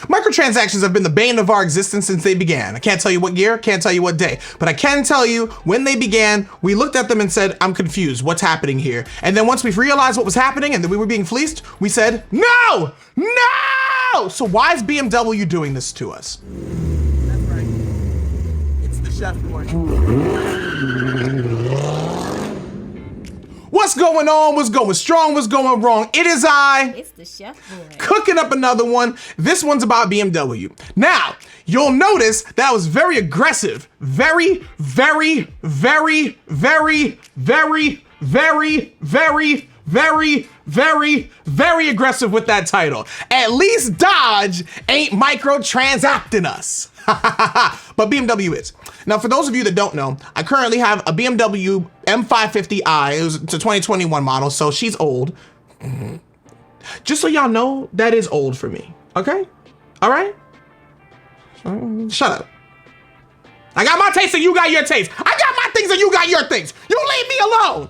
Microtransactions have been the bane of our existence since they began. I can't tell you what year, can't tell you what day, but I can tell you when they began, we looked at them and said, I'm confused, what's happening here? And then once we've realized what was happening and that we were being fleeced, we said, no, no! So why is BMW doing this to us? That's right. It's the chef boy. What's going on? What's going strong? What's going wrong? It is I. It's the chef boy. Cooking up another one. This one's about BMW. Now, you'll notice that was very aggressive. Very, very, very, very, very, very, very, very, very, very aggressive with that title. At least Dodge ain't microtransacting us. But BMW is. Now, for those of you that don't know, I currently have a BMW M550i. It was a 2021 model, so she's old. Just so y'all know, that is old for me, okay? All right? Shut up. I got my taste and you got your taste. I got my things and you got your things. You leave me alone.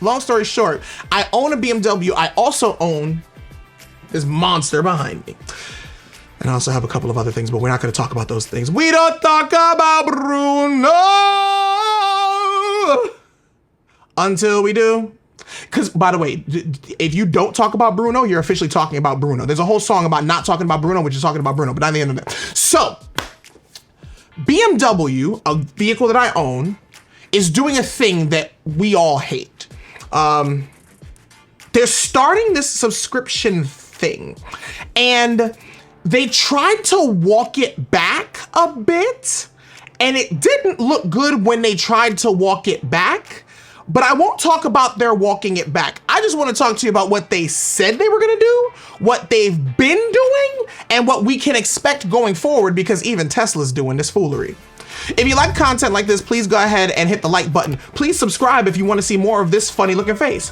Long story short, I own a BMW. I also own this monster behind me. And I also have a couple of other things, but we're not going to talk about those things. We don't talk about Bruno until we do. Because, by the way, if you don't talk about Bruno, you're officially talking about Bruno. There's a whole song about not talking about Bruno, which is talking about Bruno, but not the end of that. So, BMW, a vehicle that I own, is doing a thing that we all hate. They're starting this subscription thing, and they tried to walk it back a bit, and it didn't look good when they tried to walk it back, but I won't talk about their walking it back. I just want to talk to you about what they said they were gonna do, what they've been doing, and what we can expect going forward, because even Tesla's doing this foolery. If you like content like this, please go ahead and hit the like button. Please subscribe if you want to see more of this funny looking face.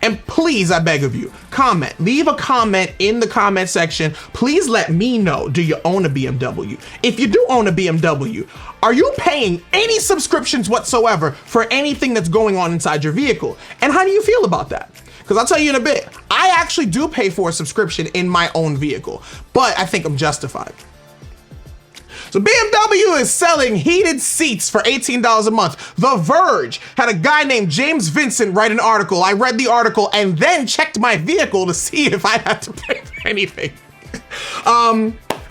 And please, I beg of you, comment. Leave a comment in the comment section. Please let me know, do you own a BMW? If you do own a BMW, are you paying any subscriptions whatsoever for anything that's going on inside your vehicle? And how do you feel about that? Because I'll tell you in a bit, I actually do pay for a subscription in my own vehicle, but I think I'm justified. So BMW is selling heated seats for $18 a month. The Verge had a guy named James Vincent write an article. I read the article and then checked my vehicle to see if I had to pay for anything.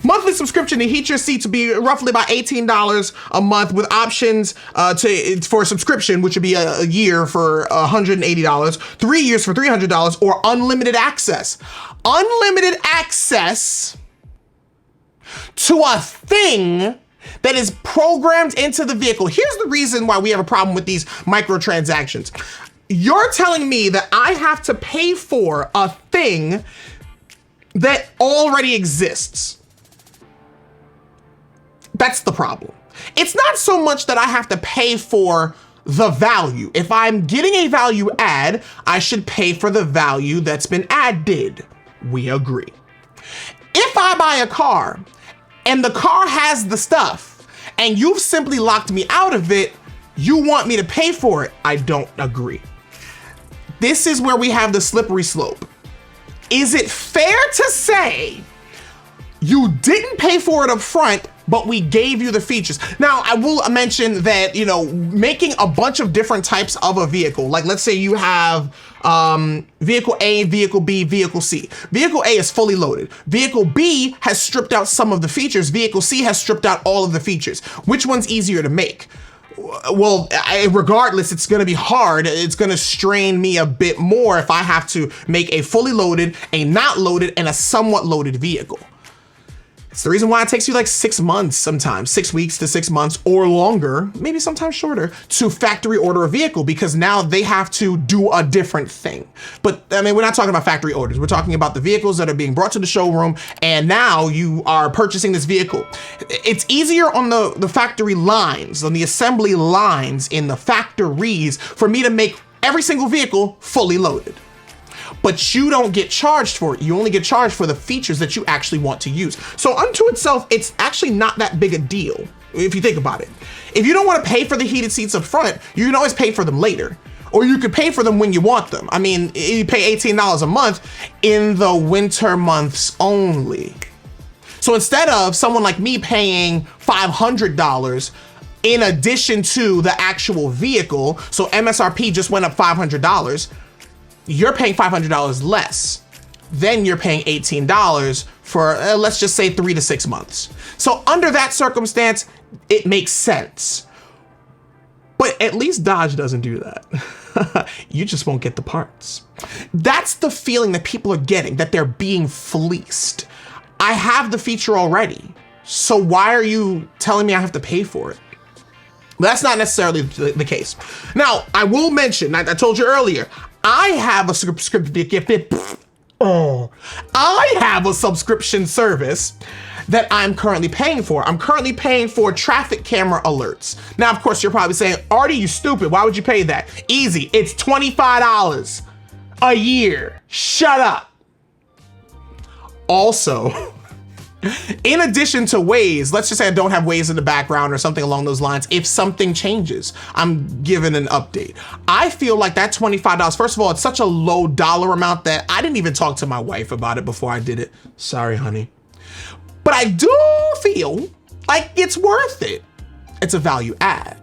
Monthly subscription to heat your seats would be roughly about $18 a month, with options for a subscription, which would be a year for $180, 3 years for $300, or unlimited access. Unlimited access to a thing that is programmed into the vehicle. Here's the reason why we have a problem with these microtransactions. You're telling me that I have to pay for a thing that already exists. That's the problem. It's not so much that I have to pay for the value. If I'm getting a value add, I should pay for the value that's been added. We agree. If I buy a car and the car has the stuff and you've simply locked me out of it, you want me to pay for it. I don't agree. This is where we have the slippery slope. Is it fair to say you didn't pay for it up front, but we gave you the features? Now, I will mention that, you know, making a bunch of different types of a vehicle, like let's say you have vehicle A, vehicle B, vehicle C. Vehicle A is fully loaded. Vehicle B has stripped out some of the features. Vehicle C has stripped out all of the features. Which one's easier to make? Well, regardless, it's gonna be hard. It's gonna strain me a bit more if I have to make a fully loaded, a not loaded, and a somewhat loaded vehicle. It's the reason why it takes you like 6 months sometimes, 6 weeks to 6 months or longer, maybe sometimes shorter, to factory order a vehicle, because now they have to do a different thing. But I mean, we're not talking about factory orders. We're talking about the vehicles that are being brought to the showroom, and now you are purchasing this vehicle. It's easier on the factory lines, on the assembly lines in the factories, for me to make every single vehicle fully loaded. But you don't get charged for it. You only get charged for the features that you actually want to use. So unto itself, it's actually not that big a deal, if you think about it. If you don't want to pay for the heated seats up front, you can always pay for them later. Or you could pay for them when you want them. I mean, you pay $18 a month in the winter months only. So instead of someone like me paying $500 in addition to the actual vehicle, so MSRP just went up $500, you're paying $500 less. Then you're paying $18 for, let's just say 3 to 6 months. So under that circumstance, it makes sense. But at least Dodge doesn't do that. You just won't get the parts. That's the feeling that people are getting, that they're being fleeced. I have the feature already. So why are you telling me I have to pay for it? That's not necessarily the case. Now, I will mention, I told you earlier, I have a subscription service that I'm currently paying for. I'm currently paying for traffic camera alerts. Now, of course, you're probably saying, Artie, you stupid. Why would you pay that? Easy. It's $25 a year. Shut up. Also, in addition to Waze, let's just say I don't have Waze in the background or something along those lines. If something changes, I'm given an update. I feel like that $25, first of all, it's such a low dollar amount that I didn't even talk to my wife about it before I did it. Sorry, honey. But I do feel like it's worth it. It's a value add.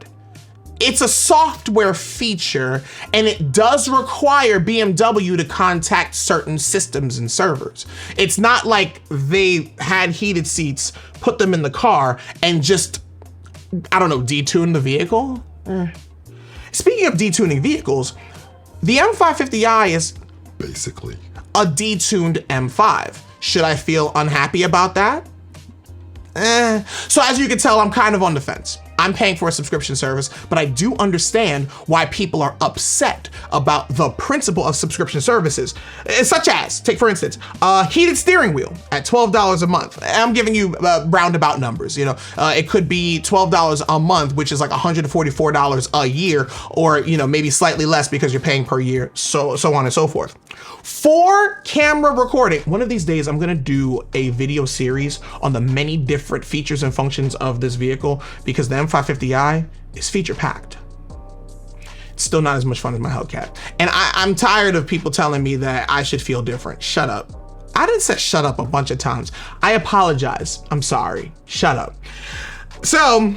It's a software feature, and it does require BMW to contact certain systems and servers. It's not like they had heated seats, put them in the car, and just, I don't know, detune the vehicle? Speaking of detuning vehicles, the M550i is basically a detuned M5. Should I feel unhappy about that? So as you can tell, I'm kind of on the fence. I'm paying for a subscription service, but I do understand why people are upset about the principle of subscription services, such as, take for instance, a heated steering wheel at $12 a month. I'm giving you roundabout numbers, you know, it could be $12 a month, which is like $144 a year, or, you know, maybe slightly less because you're paying per year, so on and so forth. For camera recording, one of these days I'm gonna do a video series on the many different features and functions of this vehicle, because the M550i is feature packed. It's still not as much fun as my Hellcat. And I'm tired of people telling me that I should feel different. Shut up. I didn't say shut up a bunch of times. I apologize. I'm sorry. Shut up. So,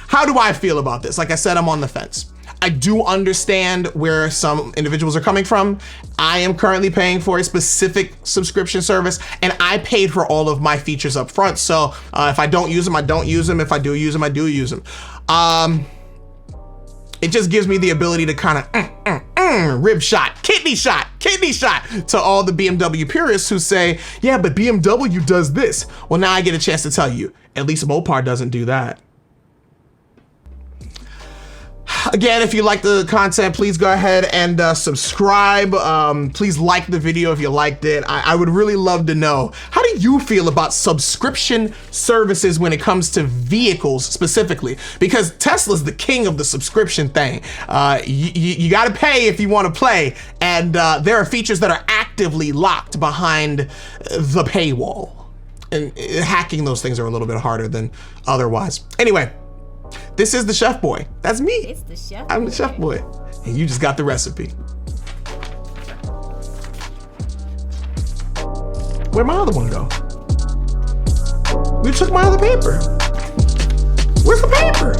how do I feel about this? Like I said, I'm on the fence. I do understand where some individuals are coming from. I am currently paying for a specific subscription service, and I paid for all of my features up front. So if I don't use them, I don't use them. If I do use them, I do use them. It just gives me the ability to kind of rib shot, kidney shot to all the BMW purists who say, yeah, but BMW does this. Well, now I get a chance to tell you, at least Mopar doesn't do that. Again, if you like the content, please go ahead and subscribe. Please like the video if you liked it. I would really love to know, how do you feel about subscription services when it comes to vehicles specifically? Because Tesla's the king of the subscription thing. You gotta pay if you wanna play, and there are features that are actively locked behind the paywall. And hacking those things are a little bit harder than otherwise. Anyway, this is the Chef Boy. That's me. It's the Chef I'm the Chef Boy. And you just got the recipe. Where'd my other one go? You took my other paper. Where's the paper?